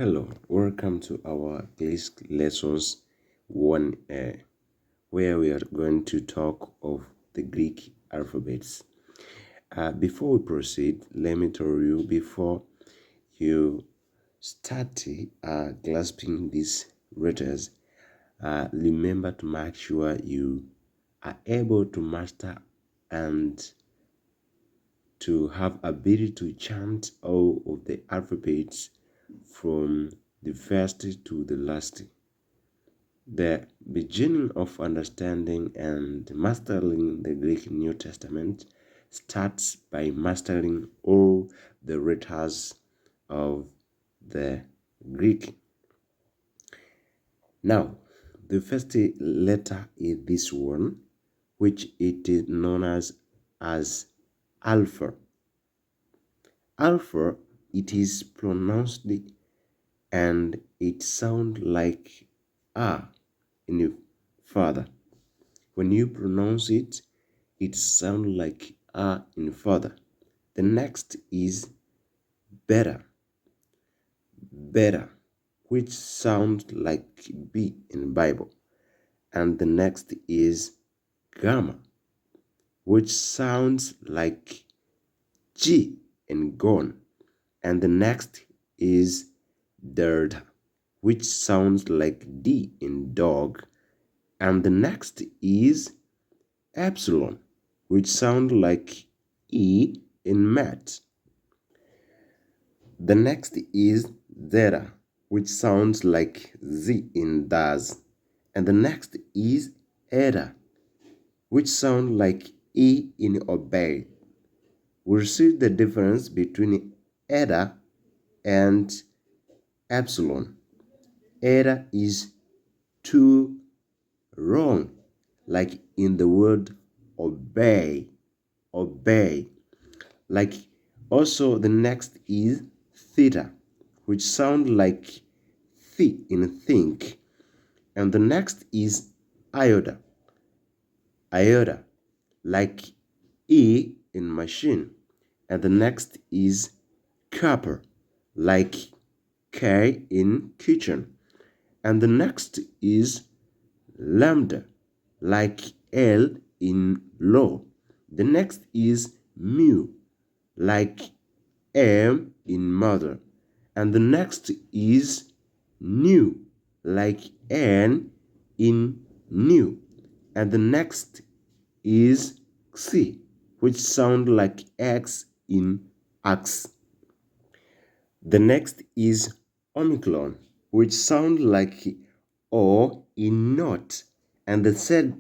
Hello, welcome to our English lessons 1A, where we are going to talk of the Greek alphabets. Before we proceed, let me tell you, before you start grasping these letters, remember to make sure you are able to master and to have ability to chant all of the alphabets from the first to the last. The beginning of understanding and mastering the Greek New Testament starts by mastering all the letters of the Greek. Now, the first letter is this one, which it is known as alpha. Alpha, it is pronounced and it sounds like a in father. When you pronounce it, it sounds like a in father. The next is better, which sounds like B in Bible. And the next is gamma, which sounds like G in gone. And the next is delta, which sounds like D in dog. And the next is epsilon, which sounds like E in mat. The next is zeta, which sounds like Z in does. And the next is eta, which sounds like E in obey. We'll see the difference between eta and epsilon. Eta is too wrong, like in the word obey. Like also the next is theta, which sounds like th in think. And the next is iota, like E in machine. And the next is copper, like K in kitchen. And the next is lambda, like L in law. The next is mu, like M in mother. And the next is new, like N in new. And the next is X, which sounds like X in axe. The next is omicron, which sounds like O in not. And the third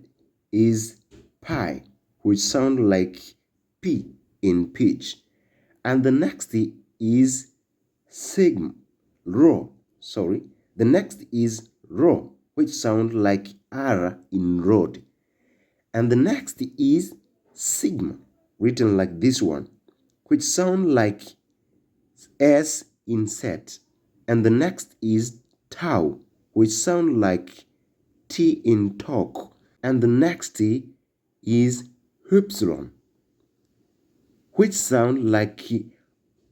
is pi, which sounds like P in peach. And the next is sigma, The next is ro, which sounds like R in road. And the next is sigma, written like this one, which sounds like S in set. And the next is tau, which sounds like T in talk. And the next is epsilon, which sounds like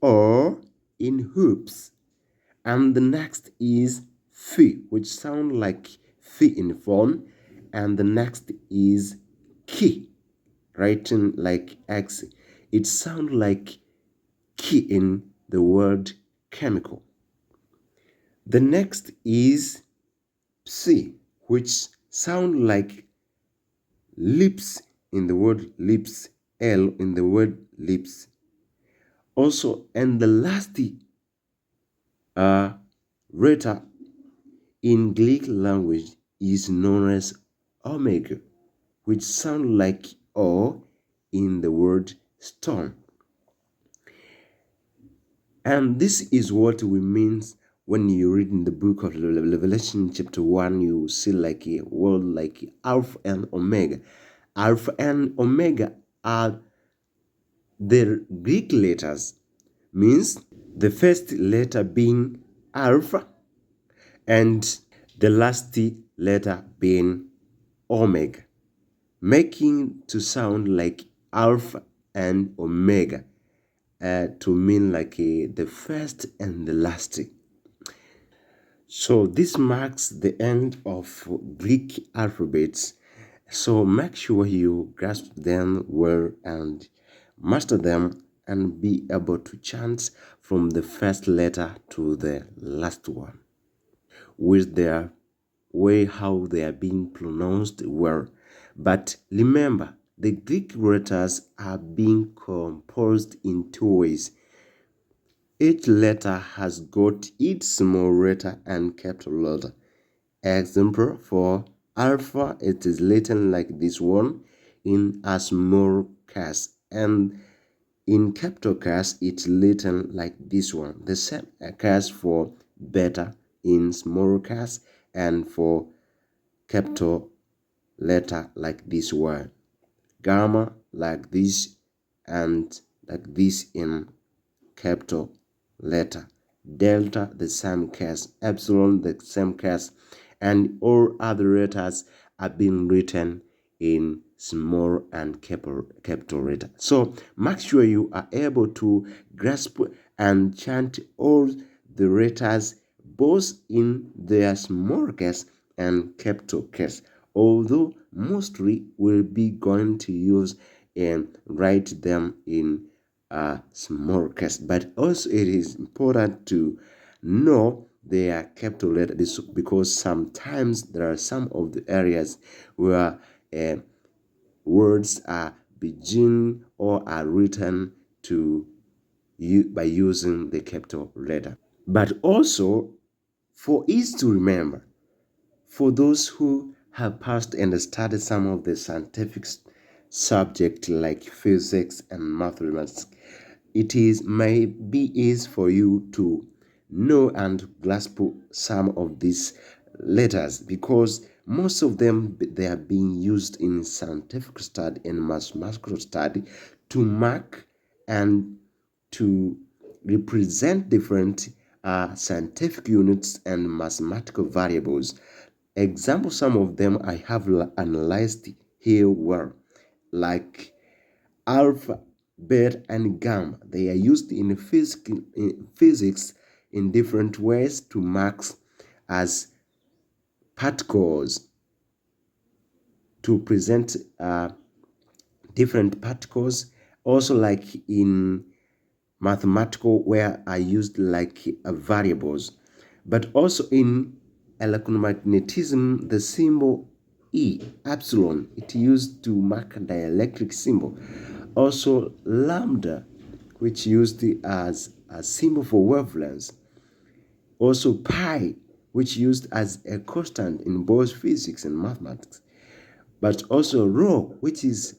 O in hoops. And the next is phi, which sounds like phi in phone. And the next is ki, written like X. It sounds like ki in the word chemical. The next is psi, which sounds like lips in the word lips, L in the word lips. Also, and the last letter in Greek language is known as omega, which sounds like O in the word storm. And this is what we mean when you read in the book of Revelation chapter 1, you see like a word like Alpha and Omega. Alpha and Omega are the Greek letters, means the first letter being Alpha and the last letter being Omega, making to sound like Alpha and Omega, to mean like the first and the last. So this marks the end of Greek alphabets. So make sure you grasp them well and master them and be able to chant from the first letter to the last one with their way how they are being pronounced well. But remember, the Greek letters are being composed in two ways. Each letter has got its small letter and capital letter. Example, for alpha, it is written like this one in a small case, and in capital case, it's written like this one. The same case for beta in small case and for capital letter like this one. Gamma like this and like this in capital letter. Delta the same case, epsilon the same case, and all other letters are being written in small and capital letter. So make sure you are able to grasp and chant all the letters both in their small case and capital case, although mostly we'll be going to use and write them in a small case, but also it is important to know their capital letters because sometimes there are some of the areas where words are begin or are written to you by using the capital letter. But also for ease to remember, for those who have passed and studied some of the scientific subjects like physics and mathematics, it is may be easy for you to know and grasp some of these letters because most of them they are being used in scientific study and mathematical study to mark and to represent different scientific units and mathematical variables. Example, some of them I have analyzed here were like alpha, beta, and gamma. They are used in physics in different ways to mark as particles to present different particles. Also, like in mathematical, where I used like variables, but also in electromagnetism, the symbol E, epsilon, it used to mark a dielectric symbol. Also, lambda, which used as a symbol for wavelengths. Also, pi, which used as a constant in both physics and mathematics. But also rho, which is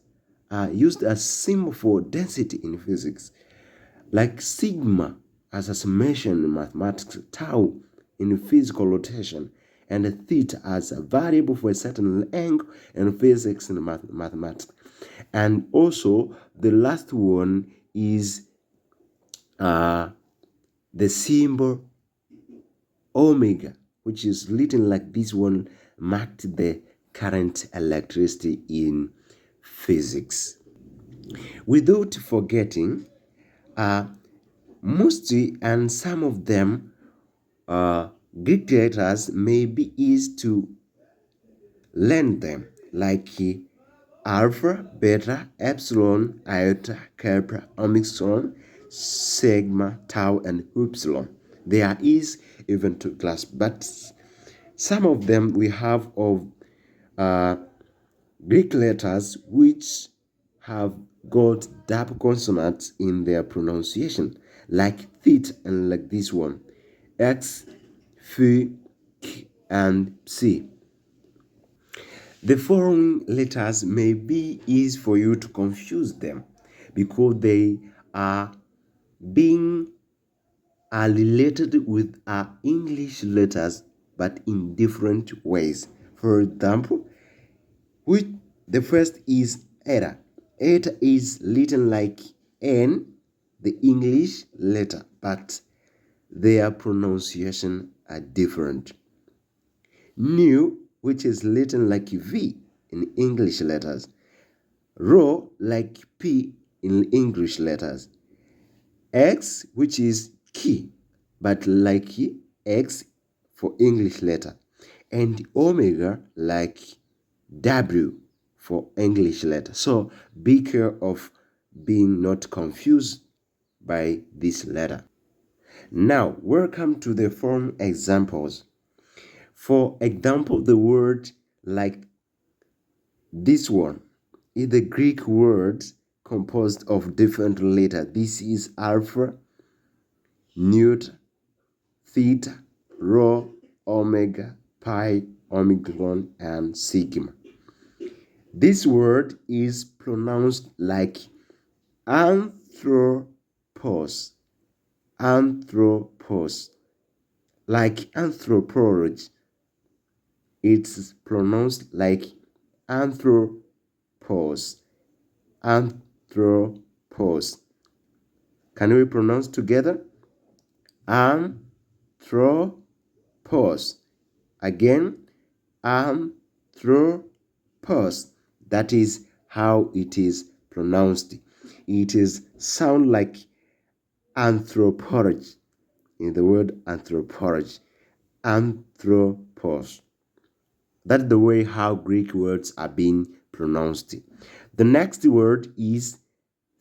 used as symbol for density in physics. Like sigma as a summation in mathematics, tau in physical rotation, and theta as a variable for a certain angle in physics and mathematics. And also the last one is the symbol omega, which is written like this one, marked the current electricity in physics. Without forgetting, most and some of them Greek letters may be easy to learn them, like alpha, beta, epsilon, iota, kappa, omicron, sigma, tau, and upsilon. They are easy even to grasp, but some of them we have of Greek letters which have got double consonants in their pronunciation, like theta and like this one, X, F, K, and C. The following letters may be easy for you to confuse them because they are being are related with our English letters but in different ways. For example, which the first is eta. Eta is written like N, the English letter, but their pronunciation are different. Nu, which is written like V in English letters. Rho, like P in English letters. X, which is key, but like X for English letter, and omega like W for English letter. So be careful of being not confused by this letter. Now, welcome to the form examples. For example, the word like this one is the Greek word composed of different letters. This is alpha, newt, theta, rho, omega, pi, omicron, and sigma. This word is pronounced like anthropos, anthropos, like anthropology. It's pronounced like anthropos, anthropos. Can we pronounce together? Anthropos. Again, anthropos. That is how it is pronounced. It is sound like anthropology. In the word anthropology, anthropos. That's the way how Greek words are being pronounced. The next word is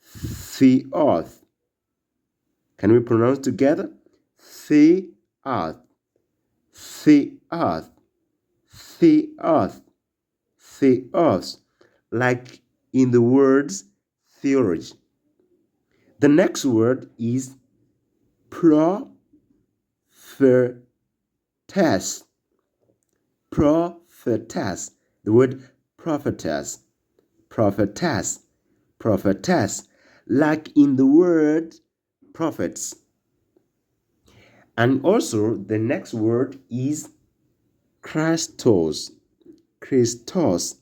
theos. Can we pronounce together? Theos, theos, theos, theos, like in the words theology. The next word is prophetess, prophetess. The word prophetess, prophetess, prophetess, like in the word prophets. And also the next word is Christos, Christos,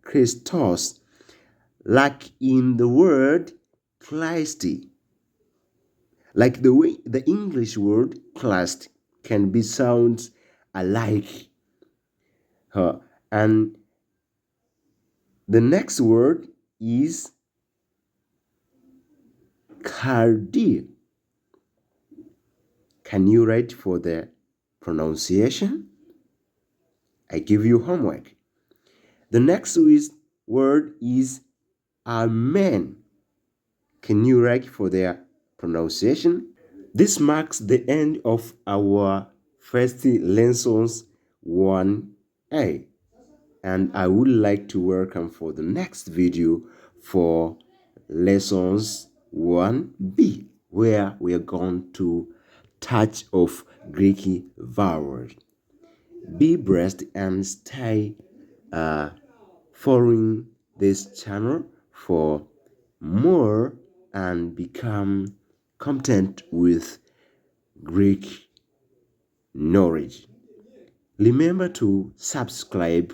Christos, like in the word Christi. Like the way the English word Christ can be sounds alike. And the next word is cardi. Can you write for the pronunciation? I give you homework. The next word is amen. Can you write for their pronunciation? This marks the end of our first lessons 1A. And I would like to welcome for the next video for lessons 1B, where we are going to touch of Greek vowels. Be blessed and stay following this channel for more and become competent with Greek knowledge. Remember to subscribe,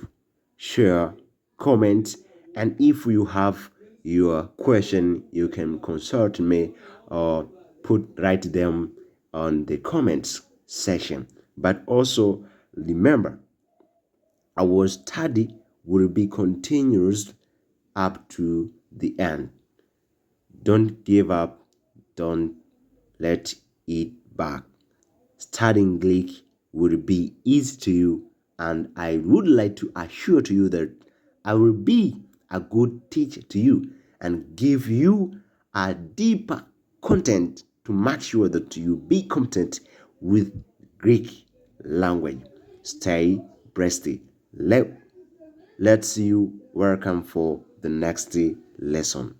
share, comment, and if you have your question, you can consult me or write them on the comments section. But also remember, our study will be continuous up to the end. Don't give up, don't let it back. Studying Greek will be easy to you, and I would like to assure to you that I will be a good teacher to you and give you a deeper content to make sure that you be competent with Greek language. Stay blessed. Let's you welcome for the next lesson.